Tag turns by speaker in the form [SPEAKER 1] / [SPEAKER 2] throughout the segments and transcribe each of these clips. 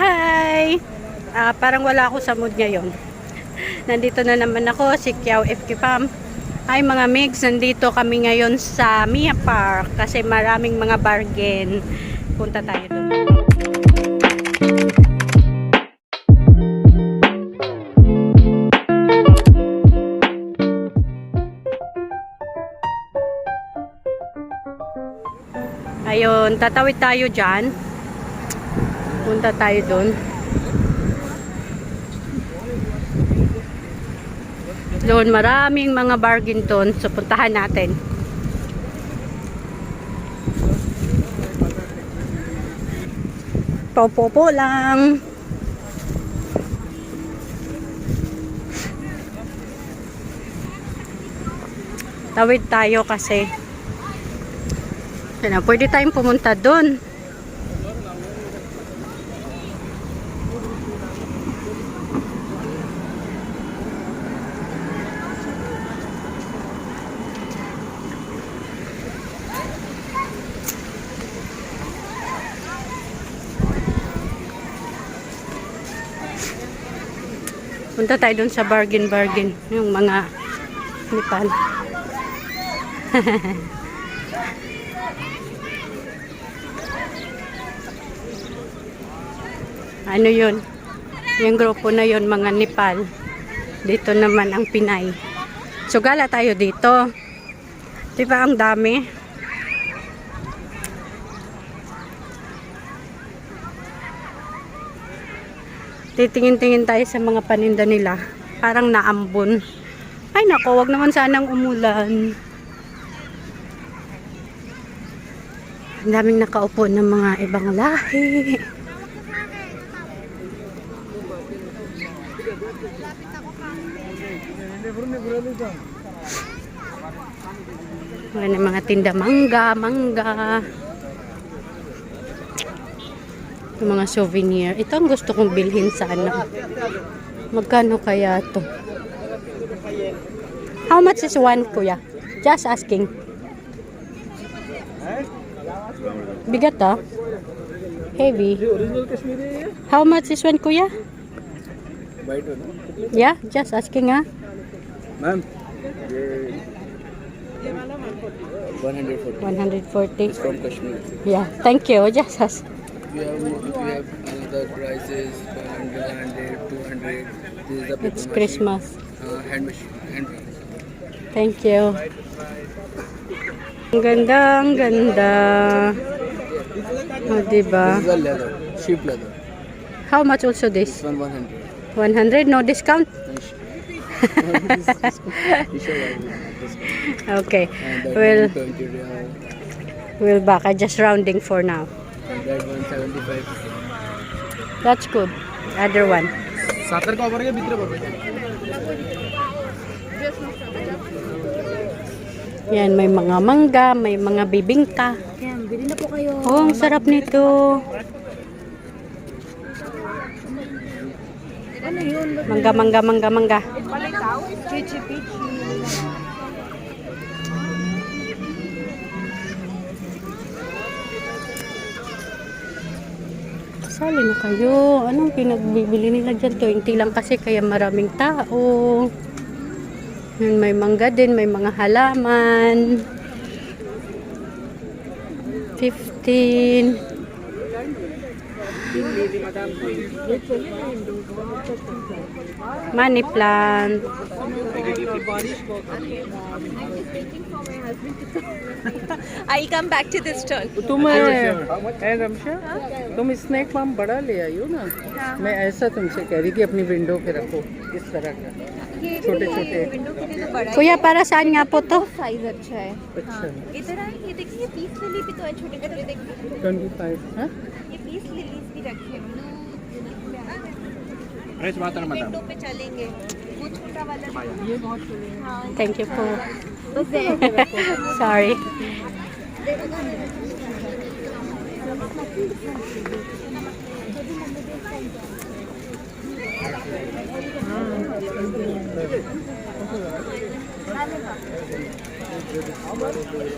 [SPEAKER 1] Hi! Parang wala ako sa mood ngayon. Nandito na naman ako, si Kiao FK Pam. Hi mga migs, nandito kami ngayon sa Mia Park kasi maraming mga bargain. Punta tayo doon. Ayun, tatawid tayo dyan. Punta tayo doon. Doon maraming mga bargain doon. So puntahan natin. Popo lang. Tawid tayo kasi pwede tayong pumunta doon. Punta tayo dun sa bargain yung mga Nepal. Ano yun? Yung grupo na yun, mga Nepal. Dito naman ang Pinay. So gala tayo dito. Diba ang dami? Titingin-tingin tayo sa mga paninda nila. Parang naambon. Ay nako, wag naman sanang umulan. Ang daming nakaupo ng mga ibang lahi. Wala mga tinda mangga. Yung mga souvenir. Ito ang gusto kong bilhin sana. Magkano kaya to? How much is one, kuya? Just asking. Bigat ah. Heavy. How much is one, kuya? Yeah, just asking ah.
[SPEAKER 2] Ma'am,
[SPEAKER 1] 140.
[SPEAKER 2] It's from Kashmir.
[SPEAKER 1] Yeah, thank you. Just ask.
[SPEAKER 2] We have another prices 100, 200. This is the paper
[SPEAKER 1] It's
[SPEAKER 2] machine.
[SPEAKER 1] Christmas.
[SPEAKER 2] Hand machine.
[SPEAKER 1] Thank you. Ang ganda. Oh, diba?
[SPEAKER 2] This is a leather, sheep leather.
[SPEAKER 1] How much also this?
[SPEAKER 2] This one 100.
[SPEAKER 1] 100? No discount? Okay.
[SPEAKER 2] And that
[SPEAKER 1] Well,
[SPEAKER 2] 120 real.
[SPEAKER 1] we'll back. I just rounding for now.
[SPEAKER 2] And that 175.
[SPEAKER 1] That's good. Other one.
[SPEAKER 2] Satar ka over ke bitra baba.
[SPEAKER 1] Yan, may mga mangga, may mga bibingka.
[SPEAKER 3] Yan, bili na po kayo.
[SPEAKER 1] Oh, ang sarap nito.
[SPEAKER 3] Ano yun?
[SPEAKER 1] Mangga.
[SPEAKER 3] Pichi.
[SPEAKER 1] Sali na kayo. Anong pinagbibili nila dyan? 20 lang kasi kaya maraming tao. Yan, may mangga din, may mga halaman. 15. Money plant.
[SPEAKER 3] I come back to this turn.
[SPEAKER 4] तुम स्नैक माम बड़ा ले आई हो ना। मैं ऐसा तुमसे कह रही कि अपनी विंडो पे रखो इस तरह का छोटे
[SPEAKER 3] विंडो के लिए तो बड़ा
[SPEAKER 1] Kuya, para saan nga po to?
[SPEAKER 3] Size अच्छा है।
[SPEAKER 4] अच्छा
[SPEAKER 3] इधर आए, ये देखिए पीस लिली भी तो है, छोटे छोटे देखिए।
[SPEAKER 4] 25 हाँ
[SPEAKER 3] ये पीस लिलीज भी रखे हैं।
[SPEAKER 2] Fresh water madam.
[SPEAKER 3] विंडो पे चलेंगे। वो छोटा वाला
[SPEAKER 4] ये बहुत
[SPEAKER 3] हाँ,
[SPEAKER 1] Thank you po.
[SPEAKER 3] बस है।
[SPEAKER 1] Sorry.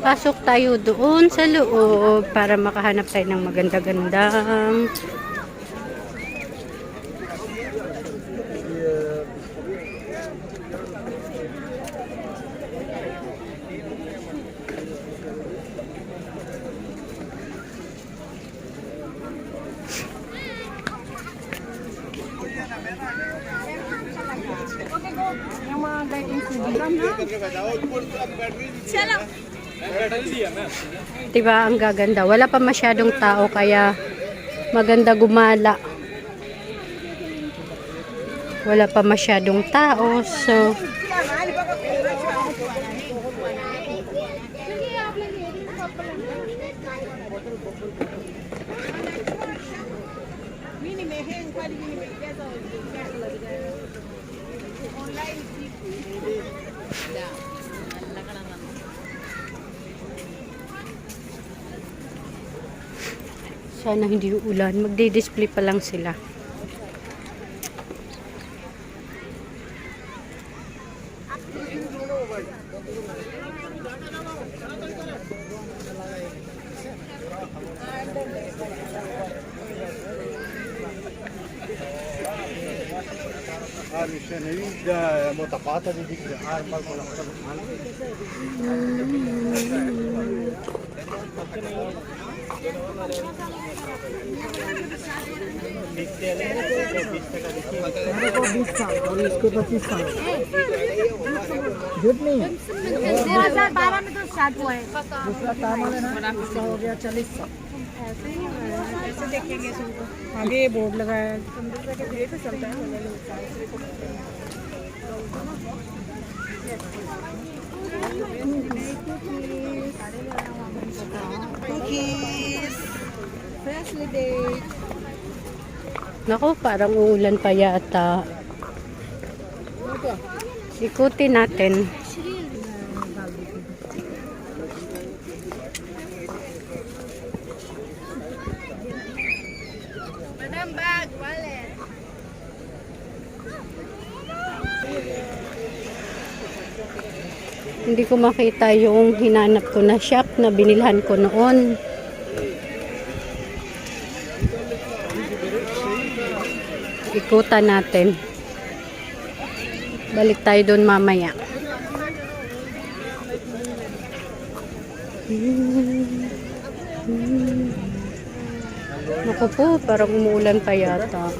[SPEAKER 1] Pasok tayo doon sa loob para makahanap tayo ng maganda-gandang Diba, ang gaganda. Wala pa masyadong tao kaya maganda gumala. Wala pa masyadong tao. So, sana hindi uulan. Magdi-display pa lang sila.
[SPEAKER 4] आगे बोर्ड लगाया 15 रुपए के दिए तो चलता है cookies freshly baked.
[SPEAKER 1] Naku, parang uulan pa yata. Ikutin natin.
[SPEAKER 3] Madam, bag, wallet.
[SPEAKER 1] Hindi ko makita yung hinanap ko na shop na binilhan ko noon. Ikutan natin. Balik tayo doon mamaya. Naku po, parang umuulan pa yata.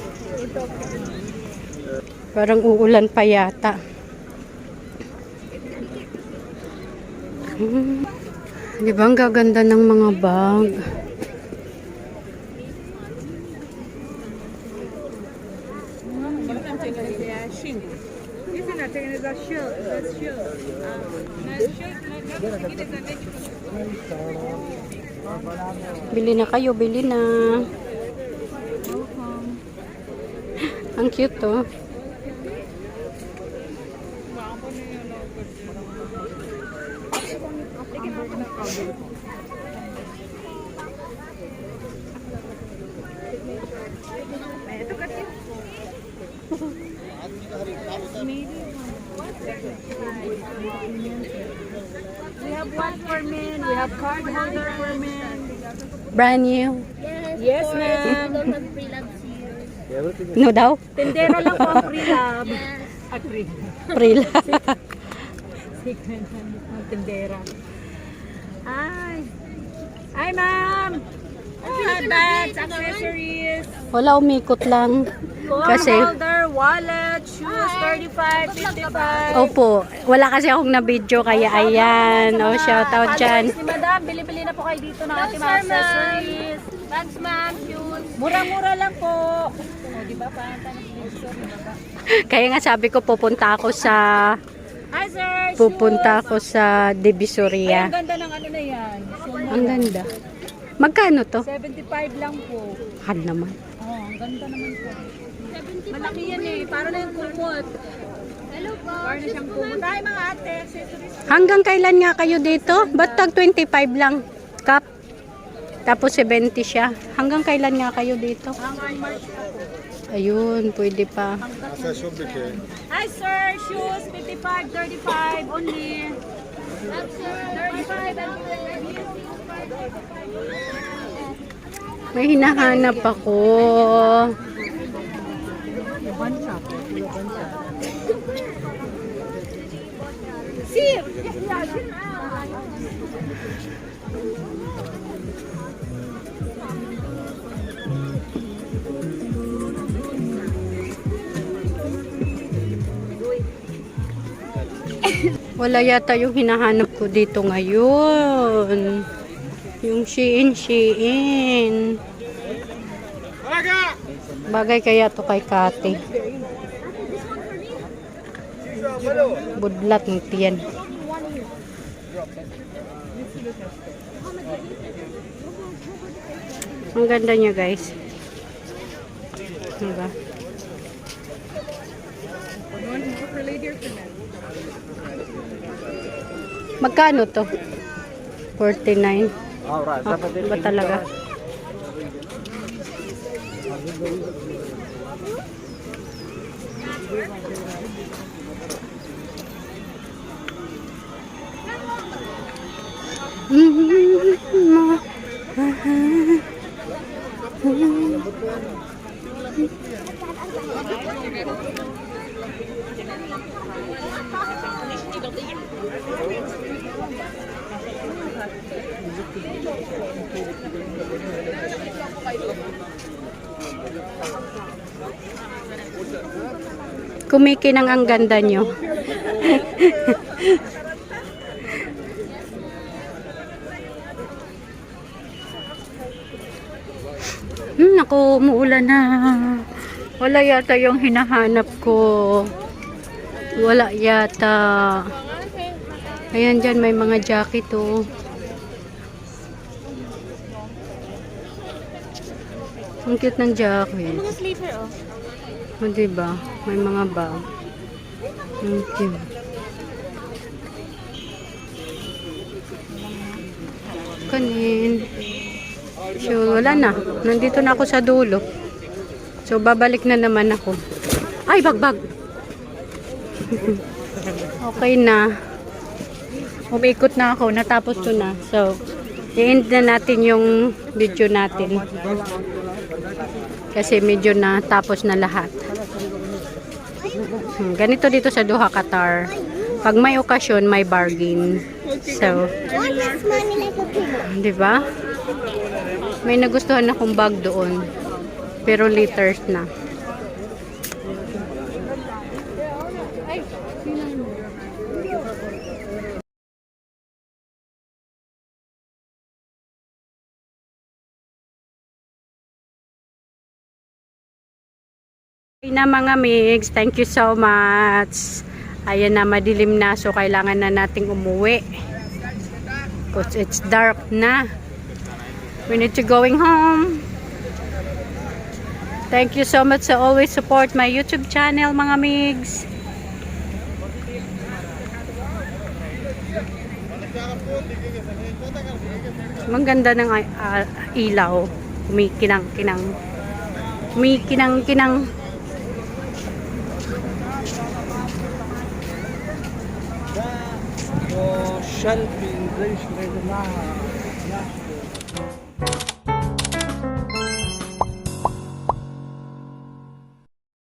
[SPEAKER 1] Parang uulan pa yata. Di ba ang gaganda ng mga bag? Bili na kayo, bili na. Ang cute to.
[SPEAKER 3] We have one for men. We have card holder for men.
[SPEAKER 1] Brand new.
[SPEAKER 3] Yes, ma'am.
[SPEAKER 1] No daw?
[SPEAKER 3] Tendera lang po ang pre-lab.
[SPEAKER 1] Prila.
[SPEAKER 3] Tendera. Ay. Ay, ma'am. Bags, accessories,
[SPEAKER 1] Wala, umikot lang.
[SPEAKER 3] card
[SPEAKER 1] Kasi,
[SPEAKER 3] holder, wallet, shoes, 35, 55.
[SPEAKER 1] opo, wala kasi akong na-video kaya ayan. O, shoutout dyan.
[SPEAKER 3] Ni madam, bili-bili na po kayo dito ng ating mga accessories. Thanks, ma'am. Shoes. Mura-mura lang po. O, di ba?
[SPEAKER 1] Kaya nga sabi ko, pupunta ako sa Divisoria.
[SPEAKER 3] Ang ganda ng ano na yan.
[SPEAKER 1] Ang ganda. Magkano to?
[SPEAKER 3] 75 lang po.
[SPEAKER 1] Han naman.
[SPEAKER 3] Oh, ang ganda naman po. Malaki yan eh. Para na yung kumot. Hello po. Para na siyang kumot. Tayo mga ate, accessories.
[SPEAKER 1] Hanggang kailan nga kayo dito? Ba't tag 25 lang? Cup? Tapos 70 siya. Hanggang kailan nga kayo dito?
[SPEAKER 3] Hanggang March pa po.
[SPEAKER 1] Ayun, pwede pa.
[SPEAKER 3] Hi sir, shoes 55, 35 only. 35 and
[SPEAKER 1] May hinahanap ako.
[SPEAKER 3] Sir!
[SPEAKER 1] Wala yata yung hinahanap ko dito ngayon. Yung Shein. Bagay kaya to kay Kate. Budlat ng tiyan. Ang ganda niya, guys. Diba? Magkano to? 49. Ba talaga? Kumikinang ang ganda nyo. Naku, umuulan na. Wala yata yung hinahanap ko. Wala yata. Ayan, dyan may mga jacket, oh. Ang cute ng jacket.
[SPEAKER 3] Mga sleeper, oh.
[SPEAKER 1] O, diba? May mga bag. Ang cute. Kanin. So, wala na. Nandito na ako sa dulo. So, babalik na naman ako. Ay, bagbag! Okay na. Umikot na ako. Natapos ko na. So, i-end na natin yung video natin. Kasi medyo na tapos na lahat. Ganito dito sa Doha, Qatar. Pag may okasyon, may bargain. So, di ba? May nagustuhan akong bag doon. Pero liters na. Okay na mga mix, thank you so much. Ayan na, madilim na, so kailangan na nating umuwi. Because it's dark na. We need to going home. Thank you so much sa always support my YouTube channel mga migs. Ang ganda ng ilaw. Kumikinang-kinang. Kumikinang-kinang.
[SPEAKER 2] شلبي زي شلبي معها